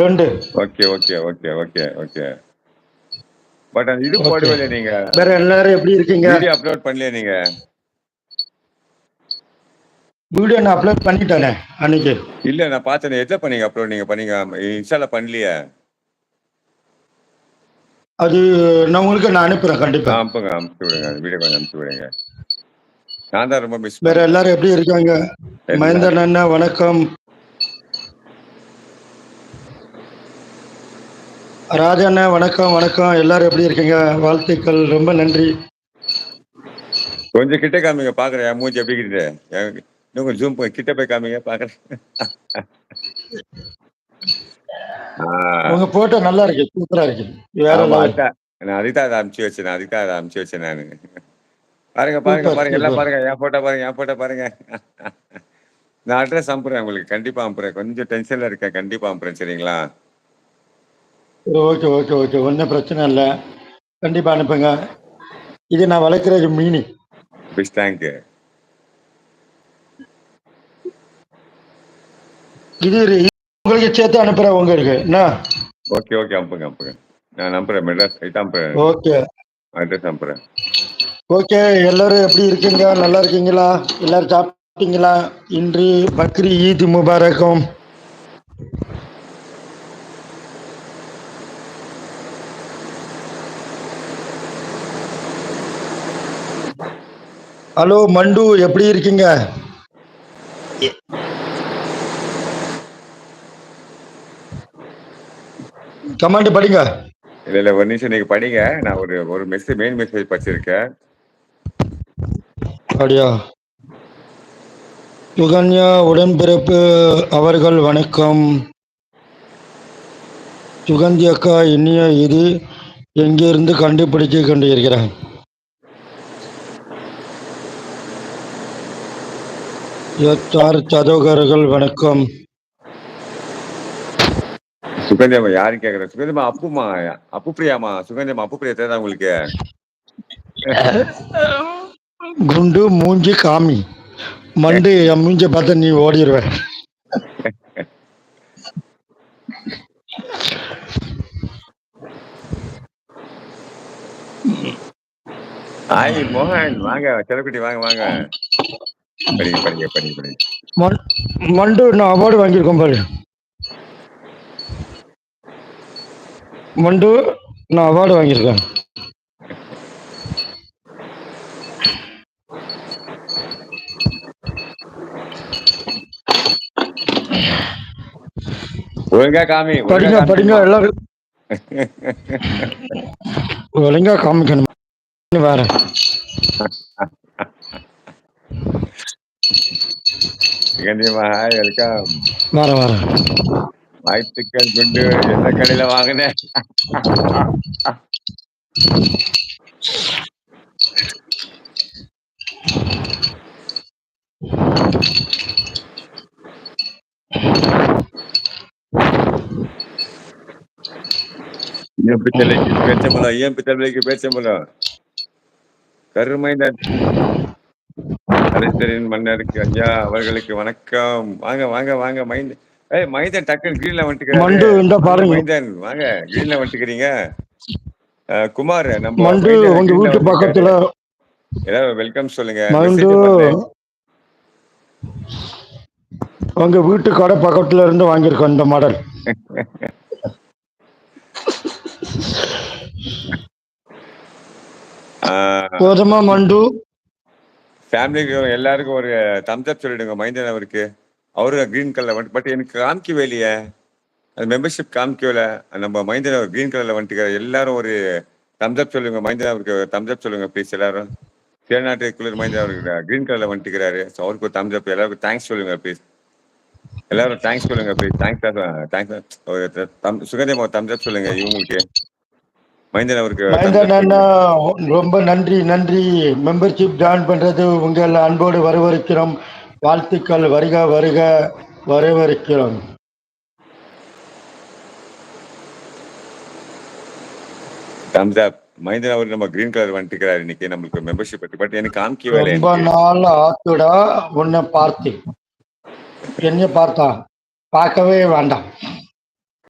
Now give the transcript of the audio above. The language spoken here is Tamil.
2. Okay okay okay okay okay. But அந்த இது ஓகே. போடவே நீங்க வேற எல்லாரும் எப்படி இருக்கீங்க? வீடியோ அப்லோட் பண்ணலையே நீங்க. வீடியோ நான் அப்லோட் பண்ணிட்டேனே அன்னைக்கு. இல்ல நான் பார்த்தேனே. எதுல பண்ணீங்க அப்லோட்? நீங்க பண்ணீங்க இன்ஸ்டால பண்ணலையே. அது நான் உங்களுக்கு அனுப்புறேன் கண்டிப்பா. அனுப்புங்க, அனுப்பிச்சு விடுங்க. வீடியோ கொஞ்சம் அனுப்பிச்சு விடுங்க. நான் தான் ரொம்ப மிஸ் வேற பண்ணேன். எல்லாரும் எப்படி இருக்காங்க? மகேந்திரன் அண்ணா வணக்கம். ராஜா அண்ணா வணக்கம் வணக்கம். எல்லாரும் எப்படி இருக்கீங்க? வாழ்த்துக்கள், ரொம்ப நன்றி. கொஞ்சம் கிட்ட காமிங்க பாக்குறேன். என் மூஞ்சி எப்படி இருக்குது? இன்னும் கொஞ்சம் ஜூம் கிட்ட போய் காமிங்க பாக்குறேன். உங்க போட்டோ நல்லா இருக்கு, சூப்பரா இருக்கு. வேற ஆமா, லெவல். நான் அதுதான் அதை அனுப்பிச்சு வச்சேன் நானு. பாருங்க பாருங்க சூப்பர் பாருங்க எல்லாம் சூப்பர். பாருங்க. என் போட்டோ பாருங்க. நான் அட்ரஸ் அனுப்புறேன் உங்களுக்கு. கண்டிப்பா அனுப்புறேன். கொஞ்சம் டென்ஷன்ல இருக்கேன். கண்டிப்பா அனுப்புறேன். சரிங்களா? ஓகே ஓகே ஓகே, ஒன்றும் பிரச்சனை இல்லை. கண்டிப்பா அனுப்புங்க. இது நான் வளர்க்குறது மீனி. பிஸ் தேங்க்யூ. இது உங்களுக்கு சேர்த்து அனுப்புறேன் உங்களுக்கு என்ன? ஓகே ஓகே, அனுப்புங்க. நான் அனுப்புறேன். மெட்ராஸ் அனுப்புறேன். ஓகே, அட்ரஸ் அனுப்புறேன். ஓகே. எல்லாரும் எப்படி இருக்கீங்க? நல்லா இருக்கீங்களா? எல்லாரும் சாப்பிட்டீங்களா? இன்று பக்ரி ஈத் முபாரக்கும். ஹலோ மண்டு, எப்படி இருக்கீங்க? கமெண்ட் படிங்க. இல்ல ஒரு நிமிஷம் நீங்க படிங்க. நான் ஒரு மெயின் மெசேஜ் படிச்சிருக்கேன். அப்படியா? சுகன்யா உடன்பிறப்பு அவர்கள் வணக்கம். சுகந்தி அக்கா, இனிய இது எங்கிருந்து கண்டுபிடிச்சு கொண்டிருக்கிறேன். சதோகர்கள் வணக்கம். சுகந்தியம்மா யாரு கேக்குறேன்? சுகந்தியம்மா அப்பு பிரியாமா? சுகந்தியம்மா அப்பு பிரியா தெரியுதா உங்களுக்கு? குண்டு மூஞ்சி காமி மண்டு. என் மூஞ்ச பார்த்து நீ ஓடிடுவேன். ஹாய் மோகன், வாங்க. செலக்குட்டி வாங்க. படிங்க. மண்டு, நான் அவார்டு வாங்கியிருக்கோம் பாரு. மண்டு, நான் அவார்டு வாங்கியிருக்கேன். ஒழுங்கா காமி. படிங்க எல்லாரும். ஒழுங்கா காமிக்கணும். வேற சுகந்தியம்மா ஹாய், வெல்கம். வேற வாழ்த்துக்கள் குண்டு. எந்த கடையில வாங்கினேன்? ஏன் பித்தளைக்கு பேச்சம்பலம் கருமைந்தன் அரசரின் மன்னருக்கு ஐயா அவர்களுக்கு வணக்கம். வாங்க மைந்தன் டக்குன்னு கிரீன்ல வந்துட்டுக்கிறாரு. மைந்தன் வாங்க, கிரீன்ல வந்துட்டுக்கிறீங்க. குமார், நம்ம உங்க வீட்டு பக்கத்துல ஏதாவது வெல்கம் சொல்லுங்க. உங்க வீட்டு கடை பக்கத்துல இருந்து வாங்கியிருக்கோம் இந்த மாடல். போதுமா மண்டு? ஃபேமிலிக்கு எல்லாருக்கும் ஒரு தம்ஸ் அப் சொல்லிடுங்க மைந்தன் அவருக்கு. அவரு கிரீன் கலர்ல வந்து, பட் எனக்கு காமிக்கவே இல்லையே, அது மெம்பர்ஷிப் காமிக்கல. நம்ம மைந்தன் அவர் கிரீன் கலர்ல வந்துட்டு எல்லாரும் ஒரு தம்ஸ் அப் சொல்லுங்க. மைந்தன் அவருக்கு தம்ஸ் அப் சொல்லுங்க ப்ளீஸ். எல்லாரும் சேநாட்டு குளிர் மைந்தன் அவருக்கு கிரீன் கலர்ல வந்துட்டுக்கிறாரு. ஸோ அவருக்கு ஒரு தம்ஸ் அப். எல்லாருக்கும் தேங்க்ஸ் சொல்லுங்க ப்ளீஸ். எல்லாரும் தேங்க்ஸ் சொல்லுங்க ப்ளீஸ். தேங்க்ஸ். சுகந்தியம் ஒரு தம்ஸ் அப் சொல்லுங்க இவங்களுக்கு. மைந்தன் அவருக்கு ரொம்ப நன்றி. மெம்பர்ஷிப் ஜாயின் பண்றது உங்கள் அன்போடு வரவேற்கிறோம். வாழ்த்துக்கள். வருக வரவேற்கிறோம். தம்ஸ் அப். மைந்தன் அவர் நம்ம கிரீன் கலர் வந்துட்டுக்கிறாரு இன்னைக்கு நம்மளுக்கு மெம்பர்ஷிப் பத்தி. பட் எனக்கு காமிக்கவே இல்லை. ரொம்ப நாள் ஆத்துடா உன்னை பார்த்து. என்ன பார்த்தா? பார்க்கவே வேண்டாம்.